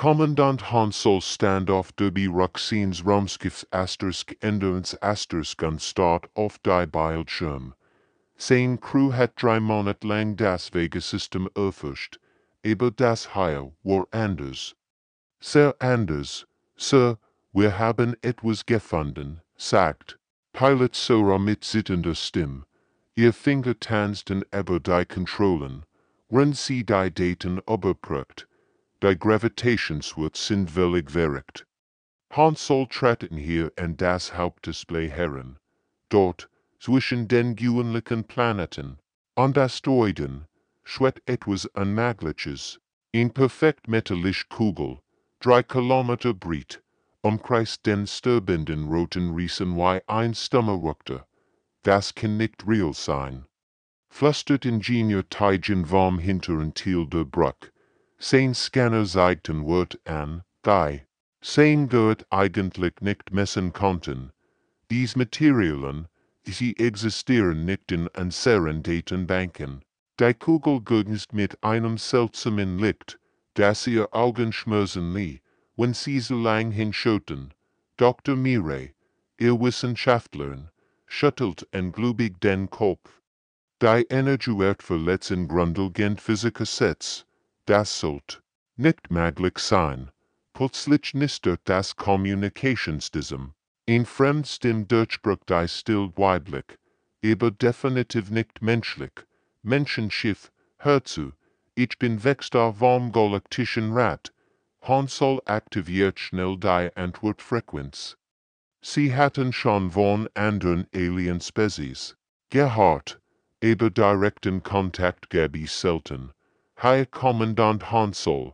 Kommandant Hansel standoff derby Ruxins Rumskiffs Endurance Gun start auf die Bildschirm. Sein Crew hat 3 Monat lang das Wegesystem erforscht, aber das hier war anders. Sehr anders, Sir, wir haben etwas gefunden, sagt Pilot Sora mit sittender Stimme. Ihr Finger tanzten über die Kontrollen, wenn sie die Daten überprüft. Die Gravitationswerte sind völlig verrückt. Hansel traten hier an das Hauptdisplay heran. Dort, zwischen den gewöhnlichen Planeten und Asteroiden, schwebt etwas Unmögliches. In perfekt metallisch Kugel, 3 Kilometer breit, umkreist den stirbenden roten Riesen wie ein Stummerwuchter. Das kann nicht real sein. Flüstert Ingenieur Tigen vom hinteren Teil der Brücke. Sein Scanner zeigten Wort an, die sein dort eigentlich nicht messen konnten. Dies Materialien, sie existieren nicht in unseren Datenbanken. Die Kugel glänzt mit einem seltsamen Licht, das ihr Augen schmerzen ließ, wenn sie so lang hinschauten. Dr. Mire, ihr Wissenschaftlerin, schüttelt ungläubig den Kopf. Die Energiewert verletzen grundlegend Physikgesetz. Das sollte nicht möglich sein. Plötzlich knistert das Kommunikationssystem. Ein Fremdstim durchbricht die Stille weiblich, aber definitiv nicht menschlich. Menschenschiff, hör zu, ich bin Wechsler vom Galaktischen Rat. Hansel aktiviert schnell die Antwortfrequenz. Sie hatten schon von anderen Alien-Spezies gehört, aber direkten Kontakt gab es selten. Herr Kommandant Hansel,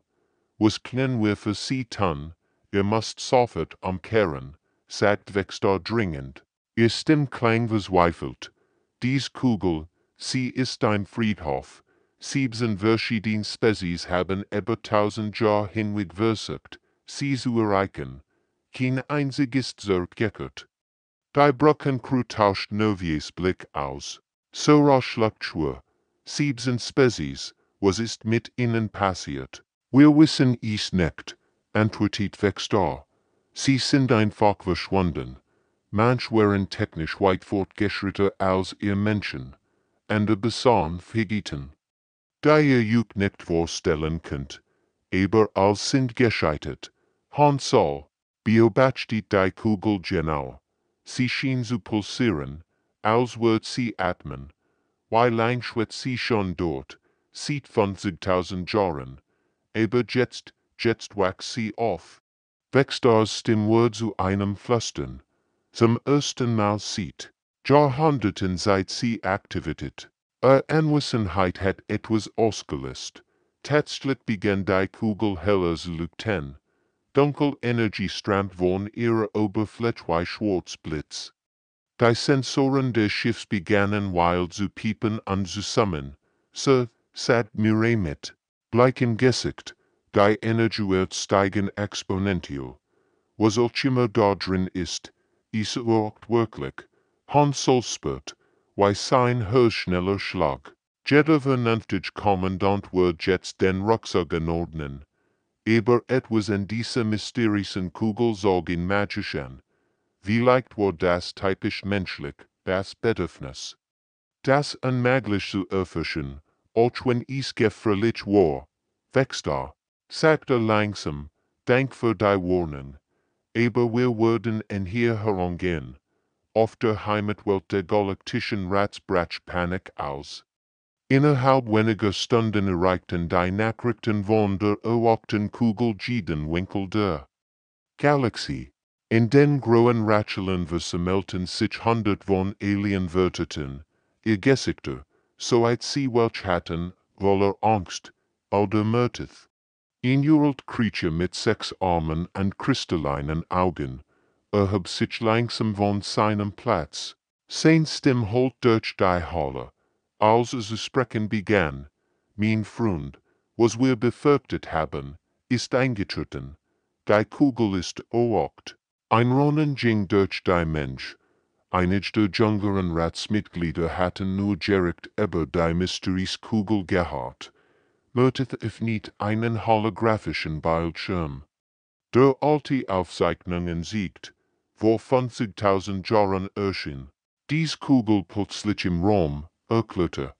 was können wir für Sie tun? Ihr müsst sofort umkehren, sagt Wechsler dringend. Ihr Stimme klang verzweifelt. Dies Kugel, sie ist ein Friedhof. 7 verschiedene Spezies haben über 1000 Jahre hinweg versucht, sie zu erreichen. Kein einziges zurückgekehrt. Die Brückencrew tauscht Noviers Blick aus. Sora schluckt schwur. 7 Spezies, was ist mit ihnen passiert? Wir wissen es nicht, antwortet Wechsler. Sie sind einfach verschwunden. Manch waren technisch weit fortgeschrittener als ihr Menschen. Andere besahen vergeten. Da ihr euch nicht vorstellen könnt, aber als sind gescheitert. Hansel beobachtet die Kugel genau. Sie schien zu pulsieren, als würde sie atmen. Wie lang schwebt sie schon dort? Seit 50.000 Jahren. Aber jetzt wächst sie auf. Wechslers Stimme wurde zu einem Flüstern. Zum ersten Mal seit Jahrhunderten seit sie Aktivität. Anwesenheit hat etwas ausgelöst. Tatsächlich begann die Kugel heller zu leuchten. Dunkelenergie strömt von ihrer Oberfläche wie Schwarzblitz. Die Sensoren des Schiffs begannen wild zu piepen und zu summen. So, sagt Mire mit bleichem Gesicht, die Energiewerte steigen exponentiell. Was auch immer da drin ist, es wirkt wirklich. Hansel spürt, wie sein Herz schneller Schlag. Jeder vernünftige Kommandant wird jetzt den Rucksack ordnen. Aber etwas in dieser mysteriösen Kugel sorgen magisch an. Vielleicht war das typisch menschlich, das Bedürfnis. Das unmöglich zu erforschen, auch wenn es gefährlich war. Wechsler, sagte langsam, dank für die Warnung. Aber wir werden in hier herangehen. Auf der Heimatwelt der Galaktischen Rats brach Panik aus. Innerhalb weniger Stunden erreichten die Nachrichten von der erwachten Kugel jeden Winkel der Galaxie. In den grauen Ratscheln versammelten sich 100 von Alien-Wörtern, ihr Gesichter, soweit sie welch hatten, voller Angst, oder Murtith. Ein uralt Creature mit 6 Armen und kristallinen Augen, erhob sich langsam von seinem Platz. Sein Stimme holt durch die Halle, als zu sprechen begann. Mein Freund, was wir befürchtet haben, ist eingetreten. Die Kugel ist erwacht. Ein Ronnen ging durch die Mensch. Einige der jüngeren Ratsmitglieder hatten nur direkt über die Mysterieskugel gehört. möchte if nicht einen holographischen Bildschirm. Der alte Aufzeichnungen siegt, vor 50.000 Jahren erschien. Dies Kugel plötzlich im Raum, erklärte.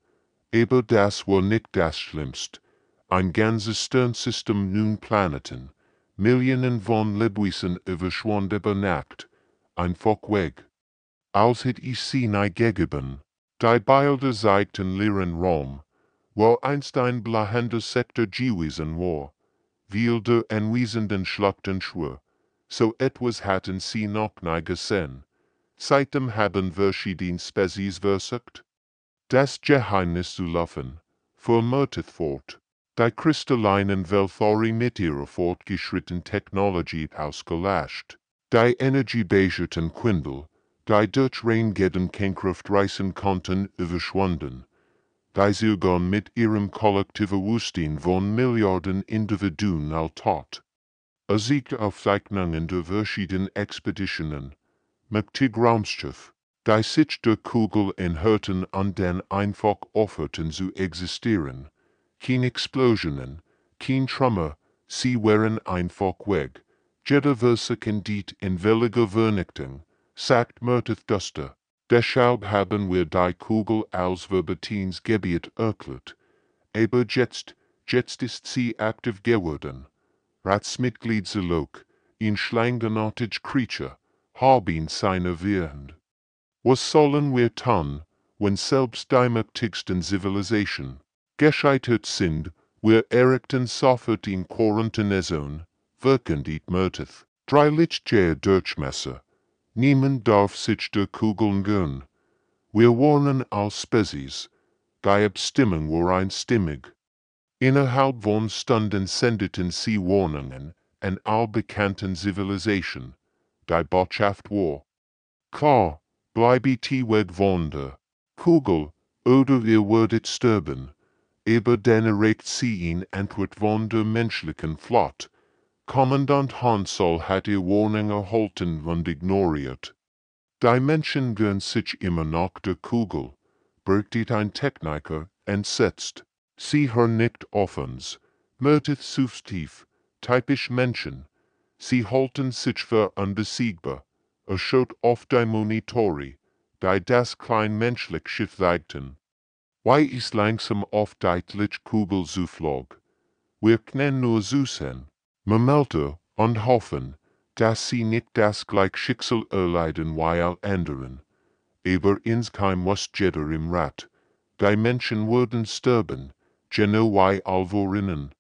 Aber das war nicht das Schlimmste. Ein ganzes Sternsystem nun Planeten, Millionen von Lebewesen überschwand über Nacht, einfach weg. Als hätte ich sie nicht gegeben. Die Bilder zeigten leeren Raum, wo einst ein blahender Sektor gewesen war, wilde anwesenden Schlachten schwur. So etwas hatten sie noch nie gesehen. Seitdem haben verschiedene Spezies versucht, das Geheimnis zu laufen, vermutet fort. Die kristallinen Welttheorie mit ihrer fortgeschrittenen Technologie ausgelöscht. Die energiebegerten Quindel, die durch Reingeden Kernkraft reißen konnten, überschwunden. Die Zirgon mit ihrem kollektiven Wusstsein von Milliarden Individuen alltat. Siegte Aufzeichnungen der verschiedenen Expeditionen. Mächtig Raumschiff, die sich der Kugel enthörten an den einfach offerten zu existieren. Kein Explosionen, kein Trümmer, sie waren einfach weg. Jeder Versuch in williger Vernichtung, sagt Mertith Duster. Deshalb haben wir die Kugel als Verbationsgebiet erklärt. Aber jetzt ist sie aktiv geworden. Ratsmitglied Zalok, ein schlangenartig Creature, haben seine Wirren. Was sollen wir tun, wenn selbst die mächtigsten Zivilisation gescheitert sind, wir errichten sofort in Quarantänezone, wirken die Mertith. 3 Lichtjahre Durchmesser. Niemand darf sich der Kugeln gönnen. Wir warnen als Spezies. Die Abstimmung war einstimmig. Innerhalb von Stunden sendeten sie Warnungen an all bekannten Zivilisationen. Die Botschaft war: Klar, bleibet weg von der Kugel, oder ihr werdet sterben. Aber dann erregt sie in Antwort von der menschlichen Flotte. Kommandant Hansel hat ihr Warnung erhalten und ignoriert. Die Menschen gönnen sich immer noch der Kugel, berichtet ein Techniker, entsetzt. Sie hören nicht offens, Mertith substief, typisch Menschen. Sie halten sich für unbesiegbar. Schaut auf die Monitore, die das klein menschlich Schiff zeigten. Why ist langsam auf die Lichtkugel zuflog? Wir können nur zusehen. Man meldete und hoffen, dass sie nicht das gleiche Schicksal erleiden wie all anderen. Aber insgeheim was jeder im Rat. Die Menschen würden sterben, genau wie all vorinnen.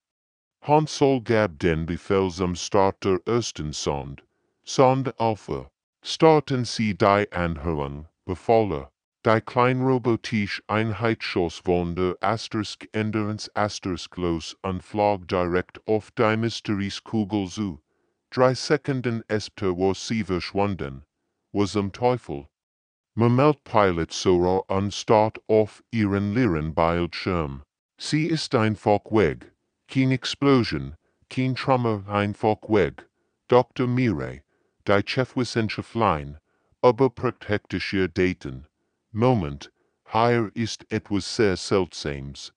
Hansel gab den Befehl zum Start der ersten Sonde. Sonde Alpha. Starten Sie die Anhörung, befahl. Die kleinrobotische Einheit schoss von der Asterisk Ende ins Asterisk los und flog direkt auf die Mysterieskugel zu. 3 Sekunden später war sie verschwunden. Was am Teufel? Man meldet Pilot Sora und Start auf ihren leeren Bildschirm. Sie ist einfach weg. Keine Explosion, kein Trümmer, einfach weg. Dr. Mirai, die Chefwissenschaftlein, aber praktische Daten. Moment, hier ist etwas sehr Seltsames.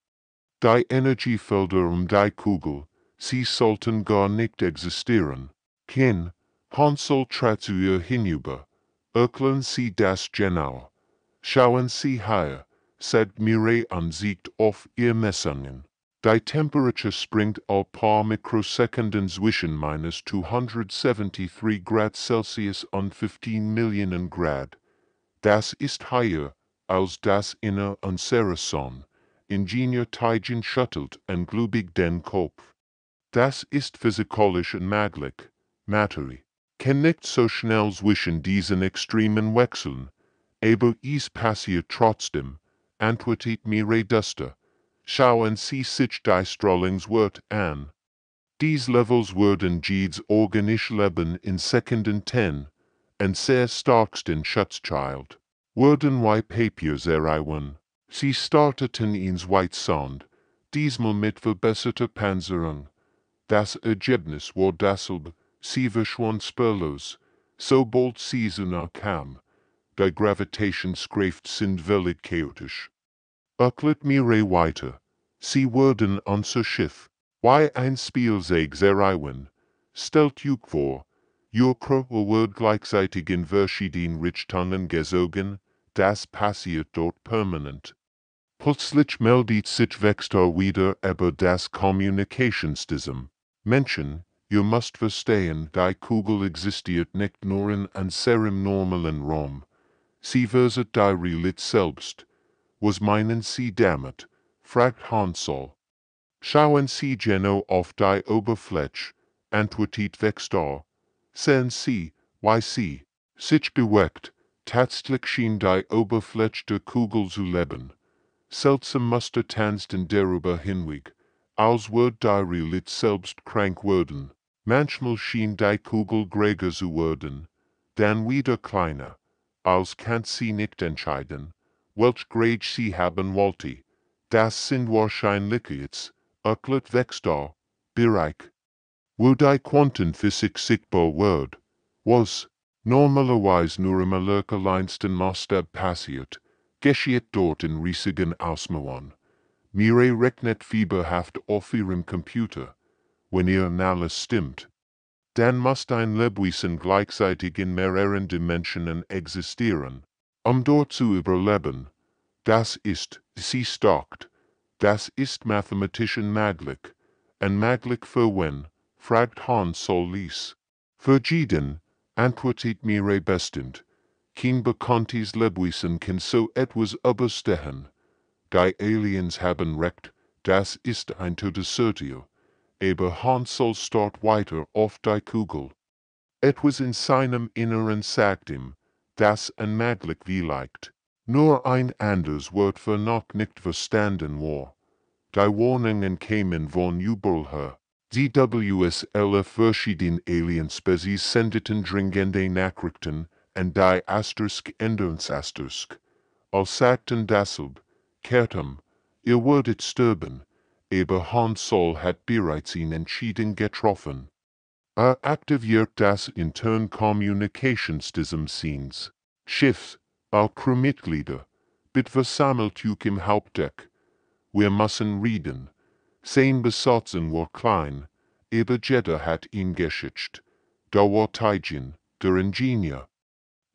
Die Energiefelder die Kugel, sie sollten gar nicht existieren. Kein, Hansel trat zu ihr hinüber. Erklären Sie das genau. Schauen Sie her, sagt Mirai und zeigt auf ihr Messungen. Die Temperatur springt all paar Mikrosekunden zwischen -273 Grad Celsius und 15 Millionen Grad. Das ist höher als das Inner unserer Sonne. Ingenieur Tijan schüttelt ungläubig den Kopf. Das ist physikalisch unmöglich. Materie kann nicht so schnell zwischen diesen Extremen wechseln. Aber es passiert trotzdem, antwortet Mirai Duster. Schauen Sie sich die Strahlungswert an. Dies Levels werden jedes organisch Leben in Sekunden 10, und sehr starksten Schutzschild. Werden wie Papiers erreichen. Sie starteten ins White Sound, diesmal mit verbesserter Panzerung. Das Ergebnis war dasselbe, sie verschwand spurlos, sobald sie zu nah kam. Die Gravitationskräfte sind völlig chaotisch. Erklärt Mirai weiter. Sie wurden unser Schiff. Wie ein Spielzeug zerreißen. Stellt euch vor, ihr Körper wird gleichzeitig in verschiedenen Richtungen gezogen, das passiert dort permanent. Plötzlich meldet sich Vextor wieder über das Kommunikationssystem. Menschen, ihr müsst verstehen, die Kugel existiert nicht nur in unserem normalen Raum. Sie versucht die Realität selbst. Was meinen Sie damit? Fragt Hansel. Schauen Sie genau auf die Oberfläche, antwortet Vextor. Sehen Sie, wie sie sich bewegt. Tatsächlich schien die Oberfläche der Kugel zu leben. Seltsam Muster tanzten darüber hinweg, als würde die Realität selbst krank werden. Manchmal schien die Kugel größer zu werden, dann wieder kleiner, als kann sie nicht entscheiden, welch Grade sie haben wollte. Das sind wahrscheinlich jetzt, erklärt Vextor, Bereich, wo die Quantenphysik sichtbar wird, was normalerweise nur im allerkleinsten Maßstab passiert, geschieht dort in riesigen Ausmaßen. Mire rechnet fieberhaft auf ihrem Computer, wenn ihr alles stimmt. Dann muss ein Lebewesen gleichzeitig in mehreren Dimensionen existieren, dort zu überleben. Das ist, sie sagt, das ist mathematisch unmöglich. Unmöglich für wen? Fragt Hansel Lies. Für jeden, antwortet Mire bestimmt. Kein bekanntes Lebewesen kann so etwas überstehen. Die Aliens haben recht, das ist ein Todessurteil. Aber Hansel starrt weiter auf die Kugel. Etwas in seinem Inneren sagt ihm, das unmöglich vielleicht. Nur ein anderes Wort für noch nicht verstanden war. Die Warnungen kämen von überall. DWSL verschiedene Alienspezies sendeten dringende Nachrichten an die Änderungsasterisk. Als sagten deshalb, Kertum, ihr würdet sterben, aber Hansel hat bereits ihn entschieden getroffen. Aktiviert das interne Kommunikationssystem seines Schiffs, all Crewmitglieder, bitte versammelt euch im Hauptdeck. Wir müssen reden. Sein Besatzung war klein, aber jeder hat ihn geschützt. Da war Taijin, der Ingenieur,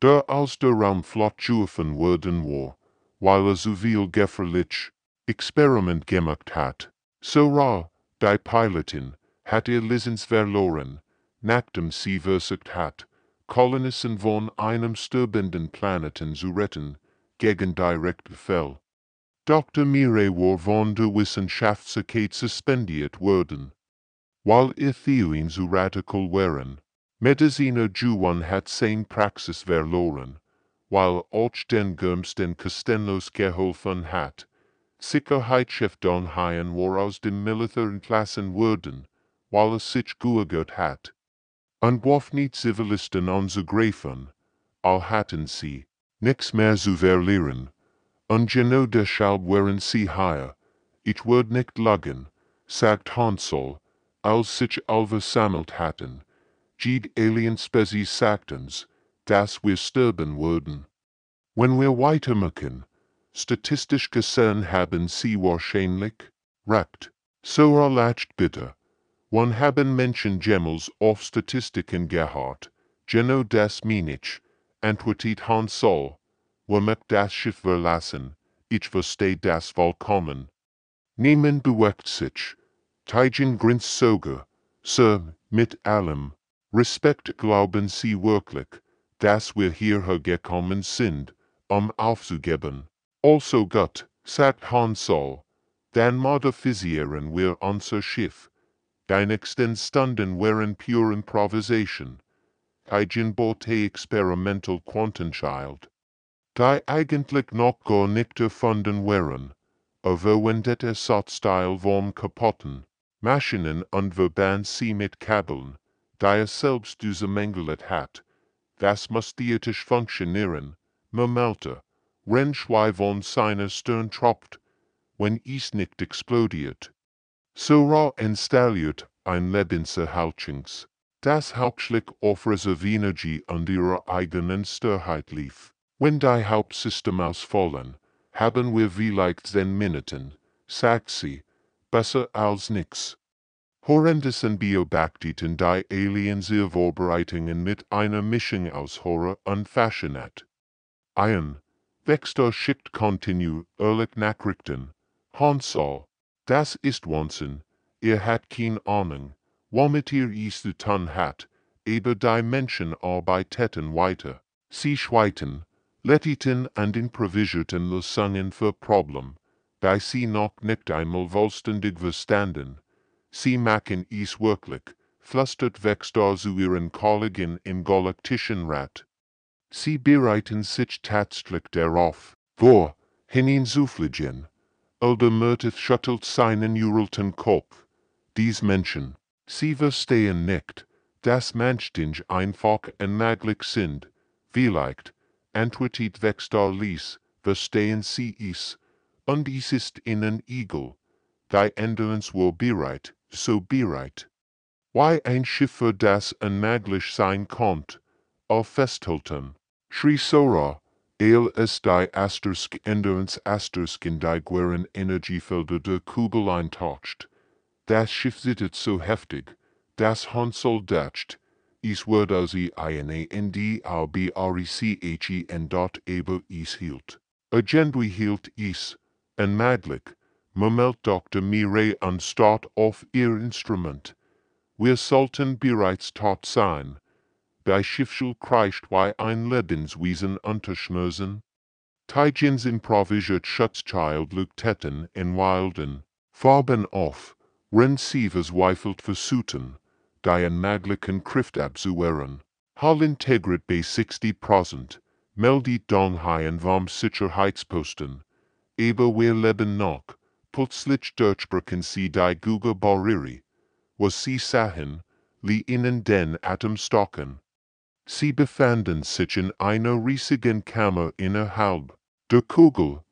der aus der Raumflotte geworfen worden war, weil so viel gefährlich Experiment gemacht hat. Sora, die Pilotin, hat ihr Lizenz verloren, nachdem sie versucht hat, Kolonisten von einem sterbenden Planeten zu retten, gegen Direktbefehl. Dr. Mire war von der Wissenschaftlichkeit suspendiert worden, weil ihr Theorien so radikal waren. Mediziner Juan hat sein Praxis verloren, weil auch den Gärmsten kostenlos geholfen hat. Sicherheitschef Don Hayen war aus dem Militär entlassen worden, weil sich geweigert hat. Und warf nicht Zivilisten anzugreifen, all hatten sie nichts mehr zu verlieren. Und genau deshalb waren sie hier. Ich würde nicht lachen, sagt Hansel, als sich alle versammelt hatten. Die Alien-Spezies sagten's, dass wir sterben würden. Wenn wir weitermachen, statistisch gesehen haben sie wahrscheinlich recht. Sora lacht bitte. Wann haben Menschen jemals auf Statistiken gehört? Genau das meine ich, antwortet Hansel. Wir möchten das Schiff verlassen, ich verstehe das vollkommen. Niemand bewegt sich. Taijin grinst sogar. Sir, mit allem Respekt glauben Sie wirklich, dass wir hierher gekommen sind, aufzugeben. Also gut, sagt Hansel. Dann modifisieren wir unser Schiff. Die nächsten Stunden waren pure Improvisation. Taijin bote experimental Quantenschild. Die eigentlich noch gar nicht erfunden waren, aber Vendetta Satzteil vom kaputten Maschinen und verband sie mit Kabeln, die selbst diese Mängel hat. Das muss theoretisch funktionieren, meldete, Rennschwei von seiner Stirn tropft, wenn es nicht explodiert. Sora installiert ein Lebenserhaltungs. Das hauptsächlich auf Reserveenergie und ihrer eigenen Störheit lief. Wenn die Hauptsysteme ausfallen, haben wir vielleicht 10 Minuten, sagt sie, besser als nix. Horrendessen Biobakterien die Aliens vorbereitungen mit einer Mischung aus Horror und Faszinat. Ein Wexter schickt continue ehrlich Nachrichten. Hansel, das ist Wahnsinn, ihr habt keine Ahnung, womit ihr es zu tun habt, aber die Menschen arbeiteten weiter. Sie schweiten, lettiten und improvisierten Lösungen für Problem, die sie noch nicht einmal vollständig verstanden. Sie machen es wirklich, flüstert Wexter zu ihren Kollegen im Galaktischen Rat. Sie bereiten sich tatsächlich darauf vor, hineinzufliegen. Aldermuth schüttelt seinen uralten Kopf. Dies Menschen, sie verstehen nicht, dass Menschen einfach unmöglich sind. Vielleicht, antwortet Wexter Lies, verstehen sie es, und es ist ihnen egal. Die änderens wohl bereit, so bereit. Wie ein Schiff für das unmöglich sein konnte, auf festhalten. Shri Sora, ist die Asterisk änderens Asterisk in die Gueren Energiefelder der Kugel eintaucht. Das Schiff zittert so heftig, dass Hansel dacht, es würde sie eine in die Albrechen dort über es hielt. Irgendwie hielt es, unmöglich, murmelt Dr. Mire und starrt auf ihr Instrument. Wir sollten bereits tot sein. Die Schiffschul kreischt wie ein Lebenswesen unterschmösen. Tijens improvisiert Schutzchild Leuchteten in wilden Farben auf, wenn sie verzweifelt versuchten, die unmöglichen Kräfte abzuwehren. Hall integriert bei 60%, meldet Donghaien vom Sicherheitsposten. Aber wir leben noch, plötzlich durchbrechen sie die Google-Barriere. Was sie sahen, li ihnen den Atem stocken. Sie befanden sich in einer riesigen Kammer innerhalb der Kugel.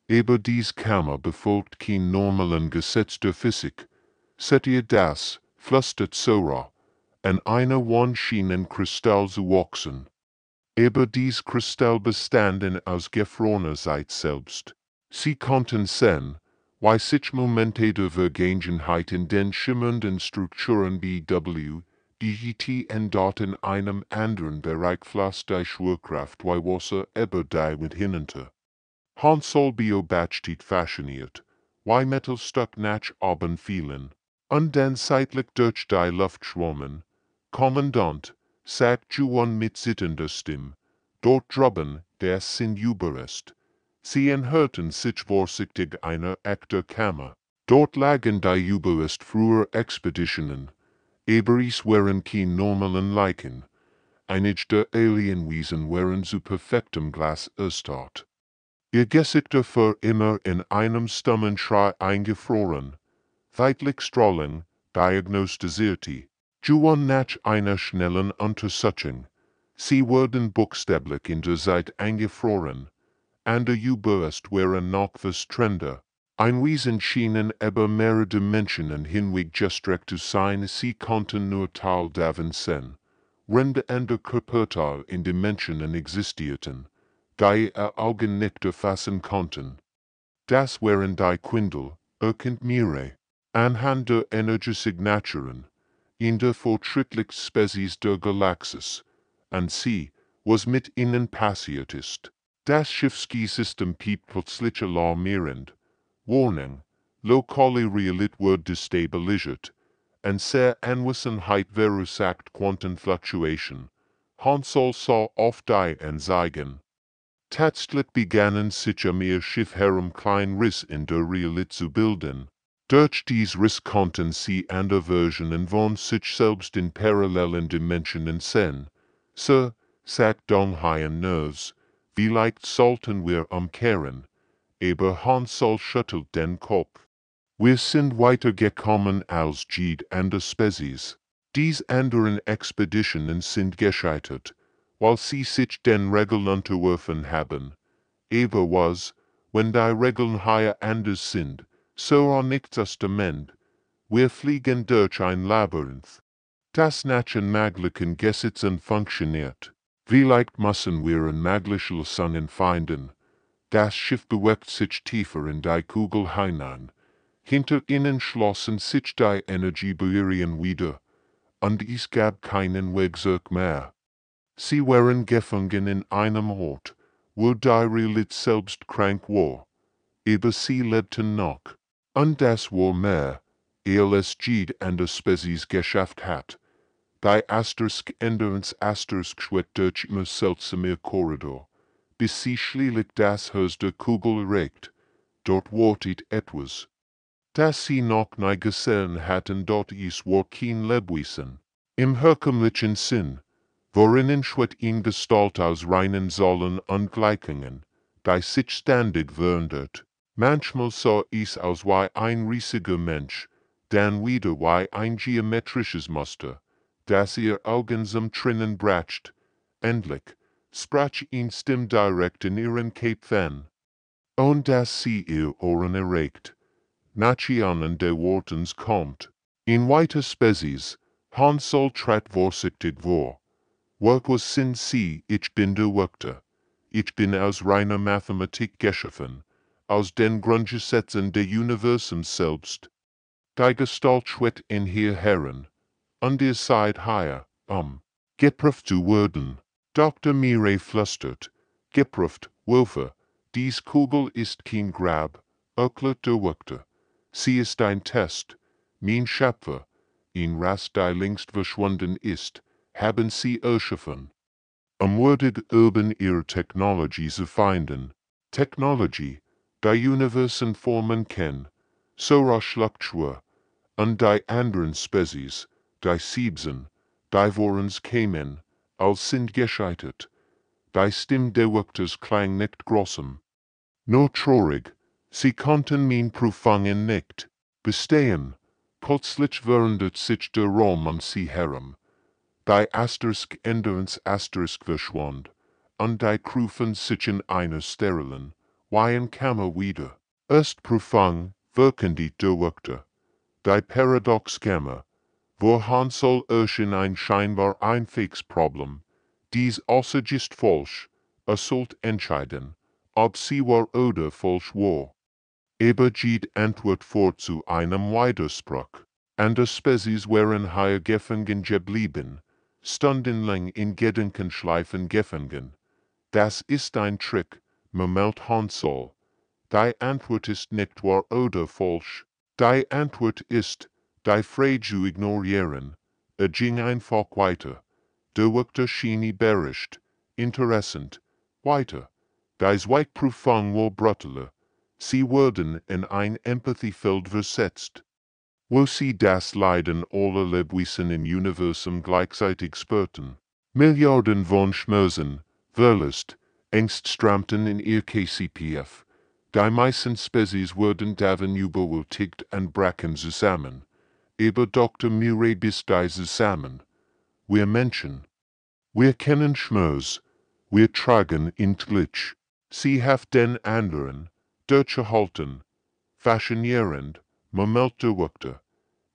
Aber dies Kammer befolgt kein normalen Gesetz der Physik. Seht ihr das, flüstert Sora, an einer Wand schien ein Kristall zu wachsen. Aber dies Kristall bestanden aus gefrorener Zeit selbst. Sie konnten sehen, wie sich Momente der Vergangenheit in den schimmernden Strukturen BW, DGT und dort in einem anderen Bereich floss die Schwerkraft wie Wasser über die mit hinunter. Hansel beobachtet fasziniert, wie Metallstück nach oben fielen, und dann seitlich durch die Luft schwammen. Kommandant, sagt Juan mit zitternder Stimme, dort droben, das sind Überrest. Sie hörten sich vorsichtig einer echter Kammer. Dort lagen die Überrest früher Expeditionen. Aber es waren kein normalen Leichen. Einige der Alienwesen waren zu perfektem Glas erstarrt. Ihr Gesichter für immer in einem stummen Schrei eingefroren. Weitlich Strahlen, diagnostizierte. Juan nach einer schnellen Untersuchung. Sie wurden buchstäblich in der Zeit eingefroren. And der Überrest waren noch verstrender. Ein Wesen schienen über mehrere Dimensionen hinweg gestreckt zu sein, sie konnten nur Teil davon sehen. Rende andere Körperteile in Dimensionen existierten, die ihr Augen nicht erfassen konnten. Das waren die Quindel, erkennt Mire, anhand der Energiesignaturen, in der fortschrittlichen Spezies der Galaxis, und sie, was mit ihnen passiert ist. Das Schiffski-System piept plötzlich alarmierend. Warning, lokale Realität wird destabilisiert. Und sehr Anwesenheit verursacht Quantenfluktuation. Hansel sah auf die Anzeigen. Tatsächlich begannen sich am ihr Schiff herum klein Riss in der Realität zu bilden. Durch dies Riss konnten sie andere Versionen von sich selbst in parallelen Dimensionen sehen. So, sagt Donghaien nervös, vielleicht sollten wir umkehren. Aber Hansel schüttelt den Kopf. Wir sind weitergekommen als jede andere Spezies. Dies anderen Expeditionen sind gescheitert, weil sie sich den Regeln unterworfen haben. Aber was, wenn die Regeln hier anders sind, so nichts Testament. Wir fliegen durch ein Labyrinth. Das nach unmöglichen Gesetzen funktioniert. Vielleicht müssen wir unmögliche Lösungen finden. Das Schiff bewegt sich tiefer in die Kugel hinein. Hinter ihnen schlossen sich die Energiebarrieren wieder, und es gab keinen Wegzug mehr. Sie waren gefangen in einem Ort, wo die Realität selbst krank war, aber sie lebten noch. Und das war mehr, als jede andere Spezies geschafft hat. Die Asterisk änderns Asterisk schwett durch immer seltsamer Korridor, bis sie schließlich das Haus der Kugel erreicht. Dort wartet etwas, das sie noch nie gesehen hatten. Dort ist war kein Lebewesen. Im herkömmlichen Sinn, worinnen schwett in Gestalt aus reinen Zahlen und Gleichungen, die sich ständig verändert. Manchmal sah es aus wie ein riesiger Mensch, dann wieder wie ein geometrisches Muster, das ihr Augen zum Trinnen bracht. Endlich sprach eine Stimme direkt in ihren Köpfen. Und dass sie ihr Ohren erregt. Nationen der Wortens kommt. In weiter Spezies, Han Sol trat vorsichtig vor. Was sind sie? Ich bin der Wächter. Ich bin aus reiner Mathematik geschaffen, aus den Grundgesetzen der Universum selbst. Die Gestalt schwett in hier Herren, und ihr seid hier, geprüft zu werden. Dr. Mire flüstert, geprüft, Wölfe, dies Kugel ist kein Grab, erklärt der Wächter. Sie ist ein Test, mein Schöpfer, in Rast die längst verschwunden ist, haben sie erschaffen. Würdig üben ihre Technologie zu finden. Technologie, die Universen formen kann, so raschluckschwer, und die anderen Spezies, die siebsen, die vorens kämen, als sind gescheitert. Die Stimme der Wächters klang nicht großem. Nur traurig, sie konnten mein Prüfungen nicht bestehen. Plötzlich verändert sich der Raum sie herum. Die Asterisk änderns Asterisk verschwand, und die Krufen sich in einer sterilen, weichen Kammer wieder. Erst Prüfung, wirken die der Wächter. Die Paradoxkammer, wo Han Sol in ein scheinbar einfaches Problem, dies äußerst falsch, sollt entscheiden, ob sie wahr oder falsch war. Aber jede Antwort vor zu einem Widerspruch. Andere Spezies waren hier gefangen geblieben, stundenlang in Gedankenschleifen gefangen. Das ist ein Trick, murmelt Han Sol. Die Antwort ist nicht wahr oder falsch. Die Antwort ist, die frei zu ignorieren. Ging einfach weiter. Der Wächter schien überrascht, interessant, weiter. Die Weichprüfung war brutaler. Sie wurden in ein Empathiefeld versetzt, wo sie das Leiden aller Lebewesen im Universum gleichzeitig spürten. Milliarden von Schmerzen, Wollust, Ängst strammten in ihr KCPF. Die meisten Spezies wurden davon überwältigt und brachen zusammen. Aber Dr. Murray bis die zusammen. Wir Menschen. Wir kennen Schmerz. Wir tragen ihn glitsch. Sie hat den anderen, durchgehalten, faszinierend, murmelt der Wächter.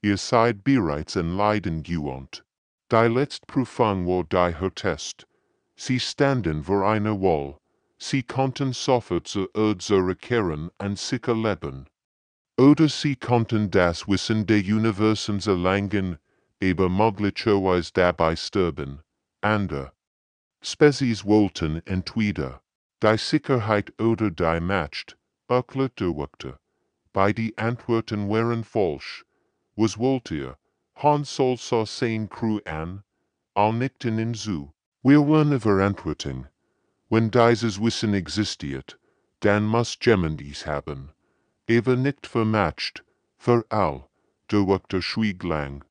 Ihr seid bereits an Leiden gewohnt. Die letzte Prüfung war der Test. Sie standen vor einer Wall. Sie konnten sofort zur Erde zurückkehren und sicher leben. Oder sie konnten das Wissen der Universums erlangen, aber möglicherweise dabei sterben. Andere Spezies wollten entweder die Sicherheit oder die Macht, erklärt der Wächter. Beide Antworten waren falsch. Was wollt ihr? Han Sol sah sein Crew an, all nickten in zu. Wir wollen verantworten. Wenn dieses Wissen existiert, dann muss jemand dies haben. Aber nicht vermacht, für all, der Wächter schwieg lang.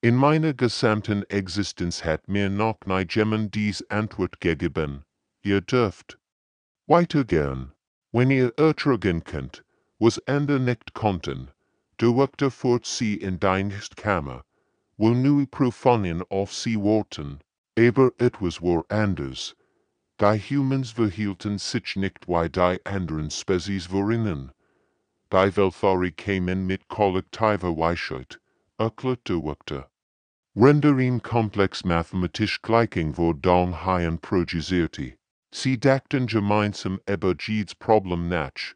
In meiner gesamten Existenz hat mir noch nie jemand dies Antwort gegeben. Ihr dürft weitergehen. Wenn ihr ertragen könnt, was andere nicht konnten, der Wächter führt sie in die nächste Kammer, wo neue Prüfungen auf sie warten. Aber etwas war anders. Die Humans verhielten sich nicht wie die anderen Spezies worinnen. Die Welfare kämen mit kollektiver Weisheit, erklärt der Wächter. Rendering komplex mathematisch Gleichung wurde dann Haien projizierte. Sie dachten gemeinsam über jedes Problem nach.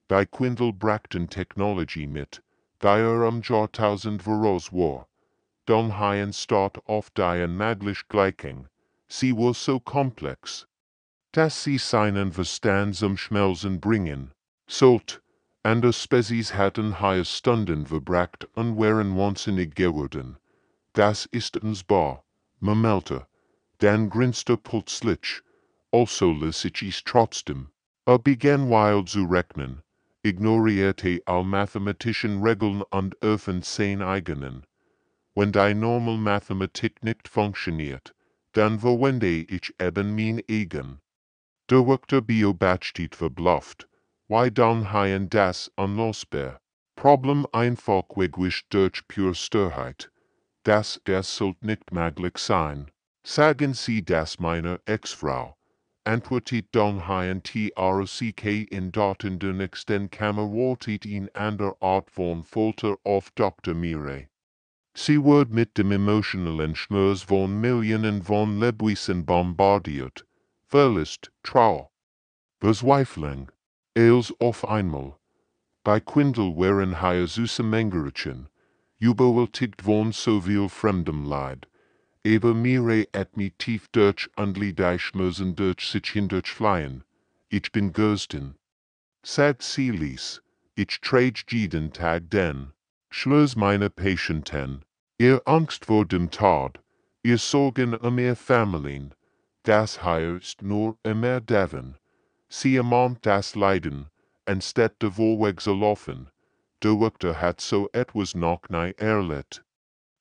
Die Quindel brachten Technologie mit, die Jahrtausend voraus war. Don Haien start auf die maglich gleiching. Sie war so komplex, dass sie seinen Verstand zum Schmelzen bringen sollt. Andere Spezies hatten higher Stunden verbracht und wären wahnsinnig geworden. Das ist uns bar, Mamelter. Dann grinste plötzlich, also ließ ich es trotzdem. Begann wild zu rechnen, ignorierte all mathematischen Regeln und öffnet sein eigenen. Wenn die normal Mathematik nicht funktioniert, dann verwende ich eben mein eigen. Der Dr. Biobatsteht verblüfft, why dann haien das unlösbar. Problem einfach wegwischt durch pure Sturheit. Das sollte nicht möglich sein. Sagen Sie das meiner Ex-Frau. Antwortet dann haien trock in Daten der nächsten Kammer wartet in ander Art von Folter auf Dr. Mire. Sie wird mit dem emotionalen Schmerz von Millionen von Lebewesen bombardiert. Verlust, Trauer, Verzweiflung, alles auf einmal. Bei Quindel wären hier süße Mengerchen, überwältigt von so viel fremdem Leid. Aber mir et mi tief durch und die Schmerzen durch sich hindurchflyen. Ich bin Gersten. Sagt sie lies, ich trage jeden Tag den. Schluss meine Patienten. Ihr Angst vor dem Tod, ihr Sorgen ihr Familien. Das hier ist nur immer Devon. Sie ermahnt das Leiden, anstatt der Vorweg zu laufen. Der Doktor hat so etwas noch nie erlebt.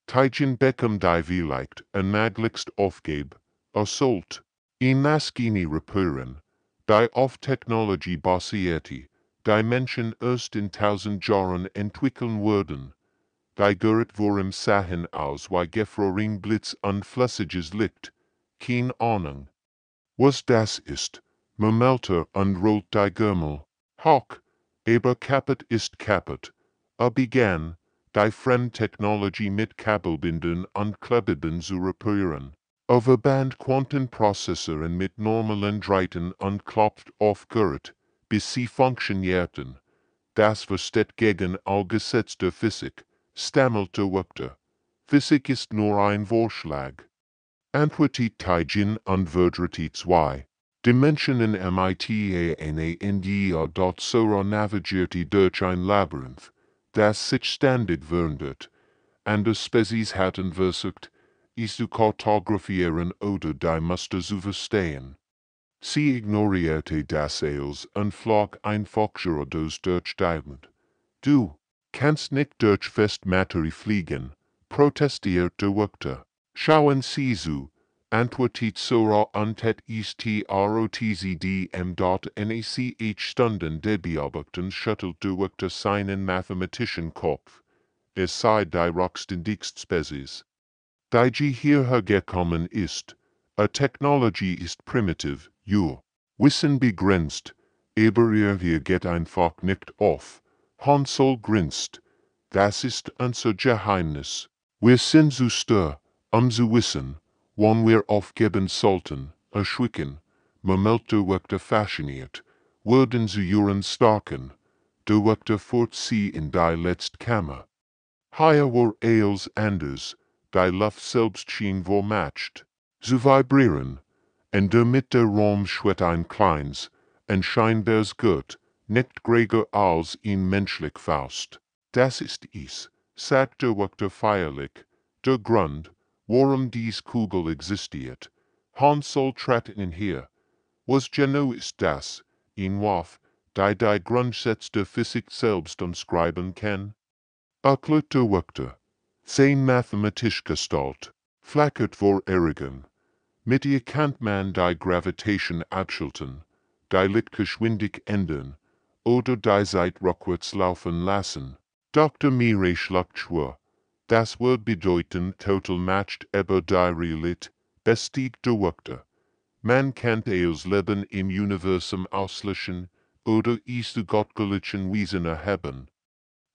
Tijen Beckham die vielleicht, möglichst aufgeb, sollt. In Maskini reparieren, die auf Technologie basierte, die Menschen erst in 1000 Jahren entwickeln würden. Die Gerrit Worum sahen aus wie gefroren Blitz und flüssiges Licht. Keine Ahnung. Was das ist, Mamelter und rollt die Gürmel. Hock, aber kaputt ist kaputt. Begann, die Fremdtechnologie mit Kabelbinden und Klebeband zu reparieren. Verband Quantenprozessoren mit normalen Drähten und klopft auf Gerrit, bis sie funktionierten. Das versteht gegen all Gesetz der Physik, stammelte Doktor. Physik ist nur ein Vorschlag. Antwortet Tijen und verdreht zwei. Die Menschen in MIT dort Sora navigierte durch ein Labyrinth, das sich ständig wandert. Andere Spezies hatten versucht, es zu kartografieren oder die Muster zu verstehen. Sie ignorierte das alles und flog einfach geradeaus durch die Wand. Du kannst nicht durch Festmaterie fliegen, protestiert der Doktor. Schauen Sie zu, antwortet Sora und het ist trotzd Stunden der Beobachten schüttelt der Doktor seinen mathematischen Kopf. Es sei die rockständigste Spezies, die hierher gekommen ist. Technologie ist primitiv, Wissen begrenzt, aber ihr geht einfach nicht auf. Hansel grinst. Das ist unser Geheimnis. Wir sind zu stur, zu wissen, wann wir aufgeben sollten, erschrecken. Mamelter Doktor fasziniert, werden zu ihren Starken. Der Doktor führt sie in die letzte Kammer. Hier war alles anders, die Luft selbst schien vermatcht, zu vibrieren, und damit der Raum schwet ein kleines, ein scheinbares Gut, nicht größer als ein menschlich Faust. Das ist es, sagt der Doktor feierlich, der Grund, warum dies Kugel existiert. Hansel trat in hier. Was genau ist das, in Waff, die Grundsätze der Physik selbst umschreiben kann? Erklärt der Doktor. Sein mathematisch Gestalt, flackert vor Errigen. Mit ihr kann man die Gravitation abschalten, die Lichtgeschwindigkeit ändern, oder die Zeit rückwärts laufen lassen. Dr. Mire schluckt schwur. Das wird bedeuten, total matcht aber die Realität, bestiegt der Doktor. Man kann das Leben im Universum auslöschen, oder es zu gottgleichen Wesen erheben.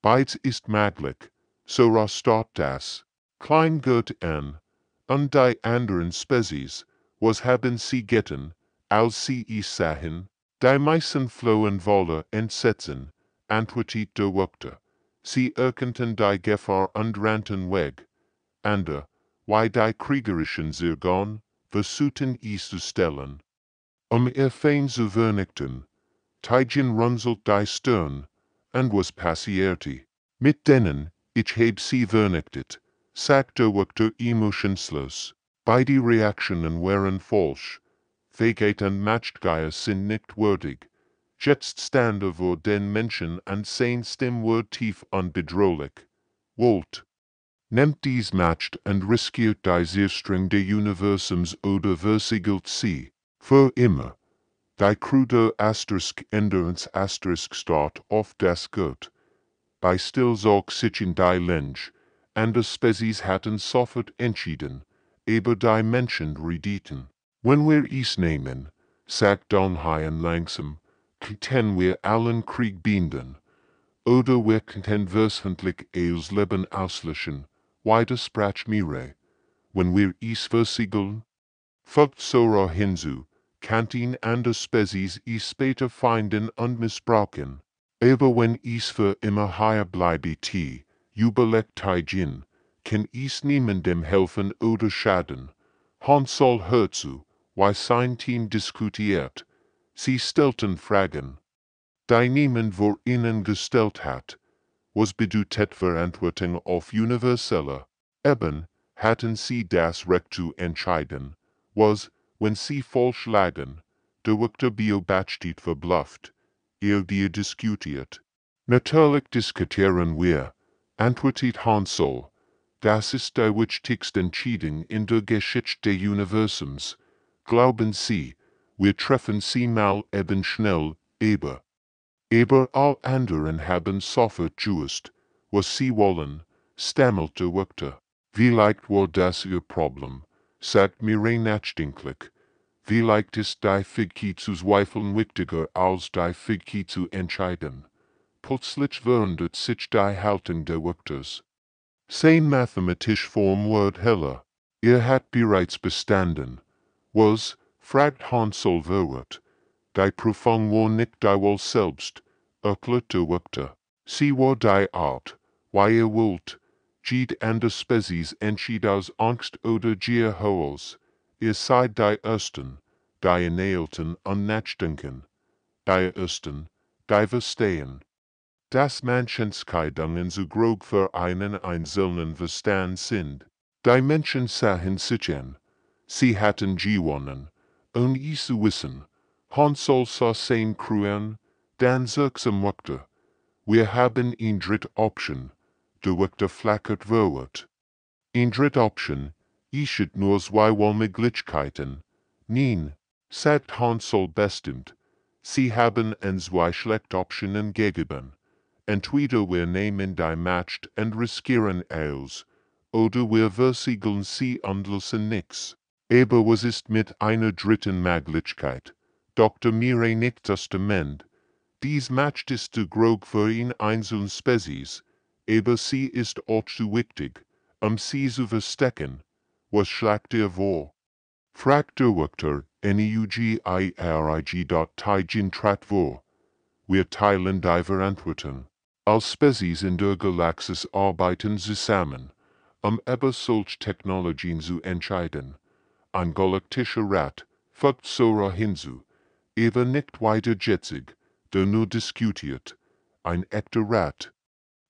Beides ist möglich. So rastet das. Klein Gott an. Und die anderen Spezies, was haben sie getan, als sie es sahen? Die meisten flohen voller Entsetzen, antwortet der Doktor. sie erkannten die Gefahr und rannten weg. Ander, wie die kriegerischen Zirgon, versuchten es zu stellen. Ihr Fein zu vernichten, Tijen runzelt die Stirn, und was passierte? Mit denen, ich heb sie vernichtet, sagte Victor emotionslos. Beide Reaktionen waren falsch. Fähigkeit und Machtgier sind nicht würdig. Jetzt stande vor den Menschen und sein Stimme tief und bedrohlich. Wollt. Nehmt dies Macht und riskiert die Zerstörung des Universums oder versiegelt sie. Für immer. Die krude Änderungs start auf das Gut. Bei Stillzog sich in die Lynch, und die Spezies hatten sofort entschieden, aber die Menschen rediten. Wenn wir es nehmen, sagt Donhaien langsam, könnten wir allen Krieg binden, oder wir könnten wöchentlich als Leben auslöschen, wie das Sprach mire, wenn wir es versiegeln. Folgt Sora hinzu, Kantin und die Spezies es später finden und missbrauchen. Aber wenn es für immer hier bleibt, überlegt Tijen, kann es niemandem helfen oder schaden. Han Sol hört zu, wie sein Team diskutiert. Sie stellten Fragen. Die niemand vor ihnen gestellt hat. Was bedeutet Verantwortung auf universeller Ebene, hatten sie das Recht zu entscheiden. Was, wenn sie falsch lagen, der Victor beobachtet verblüfft. Die diskutiert. Natürlich diskutieren wir, antwortet Han Sol. Das ist die wichtigste Entscheidung in der Geschichte des Universums. Glauben Sie, wir treffen sie mal eben schnell, aber all anderen haben sofort gewusst, was sie wollen, stammelte Victor. Vielleicht war das ihr Problem, sagt Mireille nachdenklich. Vielleicht ist die Fähigkeit zu zweifeln wichtiger als die Fähigkeit zu entscheiden. Plötzlich verändert sich die Haltung der Victors. Sein mathematische Form wird heller. Hat bereits bestanden. Was, fragt Han Sol verwirrt. Die Prüfung war nicht die Wahl selbst, erklärte Victor. Sie war die Art, wie wollt. Jede andere Spezies entschied aus Angst oder Gier heraus. Seid die Ersten, die Erneilten und Nachdenken. Die Ersten, die verstehen. Das Menschenscheidungen so grob für einen einzelnen Verstand sind. Die Menschen sahen sich an. Sie hatten gewonnen. Und es zu wissen, Han Sol sah sein Crew an, dann wirksam Victor. Wir haben eine dritte Option. Der Victor flackert verwirrt. Eine dritte Option, ich hätte nur zwei Möglichkeiten. Nein, sagt Han Sol bestimmt. Sie haben uns zwei schlechte Optionen gegeben. Entweder wir nehmen die Macht und riskieren alles, oder wir versiegeln sie und lassen nichts. Aber was ist mit einer dritten Möglichkeit? Dr. Mire nickt justement. Dies Macht ist zu grob für eine einzelne Spezies, aber sie ist auch zu wichtig, sie zu verstecken. Was schlägt ihr vor? Fragt der Victor, Neugierig. Tijen trat vor. Wir teilen die Verantwortung. Als Spezies in der Galaxis arbeiten zusammen, über solche Technologien zu entscheiden. Ein galaktischer Rat, folgt Sora hinzu, aber nicht weiter jetzig, der nur diskutiert, ein echter Rat,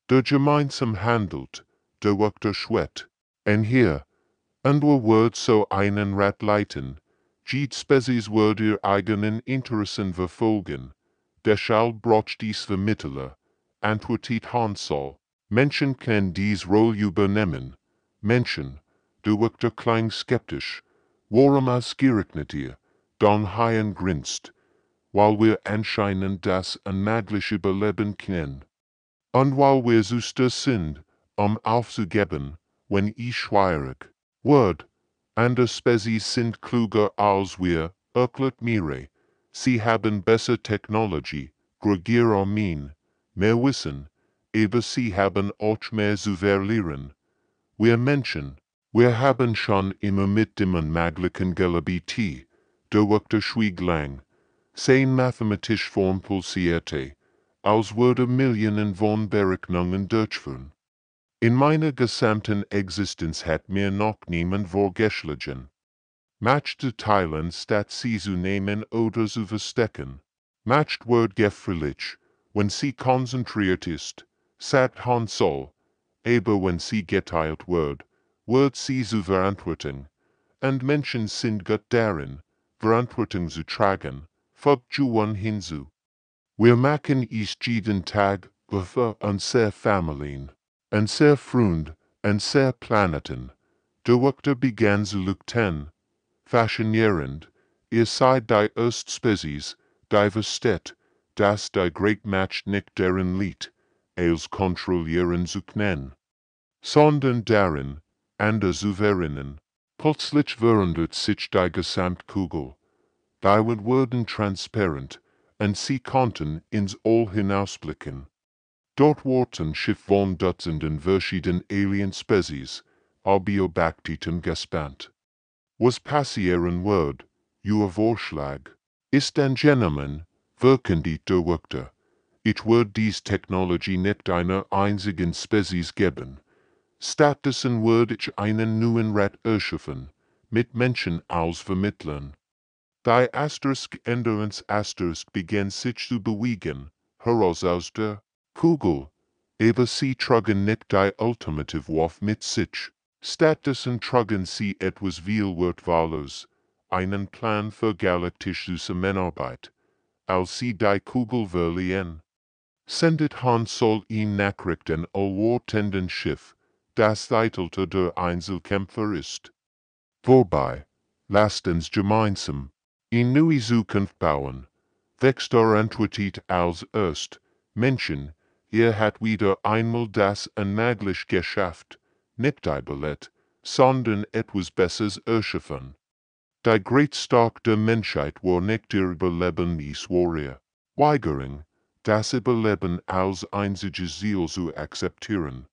der gemeinsam handelt, der Victor schwätzt. Und hier, andere wird so einen Rat leiten, jede Spezies wird ihr eigenen Interessen verfolgen, deshalb braucht dies Vermittler, antwortet Han Sol. Menschen können dies Rolle übernehmen. Menschen, der Victor klang skeptisch. Warum ausgerechnet ihr? Donhaien grinst. Weil wir anscheinend das unmöglich überleben können. Und weil wir Süster sind, aufzugeben, wenn ich schwierig wird. Andere Spezies sind kluger als wir, erklärt Mire. Sie haben bessere Technologie, größere Armeen, mehr Wissen, aber sie haben auch mehr zu verlieren. Wir Menschen, wir haben schon immer mit dem Unmöglichen gelebt. Der Victor schwieg lang. Sein mathematisch Form pulsierte, als würde Millionen von Berechnungen durchführen. In meiner gesamten Existenz hat mir noch niemand vorgeschlagen, Match zu teilen statt sie zu nehmen oder zu verstecken. Matcht wird gefährlich, wenn sie konzentriert ist, sagt Han Sol, aber wenn sie geteilt wird sie zu verantworten, und Menschen sind gut darin, Verantwortung zu tragen, fügt Juan hinzu. Wir machen ist jeden Tag für unsere Familien, unsere Freunde, unsere Planeten. Der Wörter begann zu lukten, faszinierend, ihr seid die erste Spezies, die versteht, dass die Great Match nicht darin liegt, als kontrollieren zu können, sondern darin, andere Souveränen. Plötzlich verändert sich die Gesamtkugel. Die wurden transparent, und sie konnten ins All hinausblicken. Dort wurden Schiff von Dutzenden verschiedenen Alien-Spezies, Beobachteten gespannt. Was passieren wird, Ihr Vorschlag, ist ein Gentleman, wirklich der Wörter. Ich würde dies Technologie nicht einer einzigen Spezies geben. Stattdessen würde ich einen neuen Rat erschaffen, mit Menschen als Vermittlern. Die Änderungs beginnt sich zu bewegen, heraus aus der Kugel, aber sie trugen nicht die ultimative Wurf mit sich. Stattdessen trugen sie etwas viel Wertvolles, einen Plan für galaktische Zusammenarbeit. Als sie die Kugel verliehen, sendet Han Sol ihn Nachrichten allwortenden Schiff, das Titel der Einzelkämpfer ist. Vorbei, lasst uns gemeinsam in neue Zukunft bauen. Wächster antwortet als erst, Menschen, ihr habt wieder einmal das unmöglich geschafft, nicht die Ballett, sondern etwas Besseres erschaffen. Die Greatstark der Menschheit war nicht der Überlebenswarrior. Weigerung, das Überleben als einziges Ziel zu akzeptieren,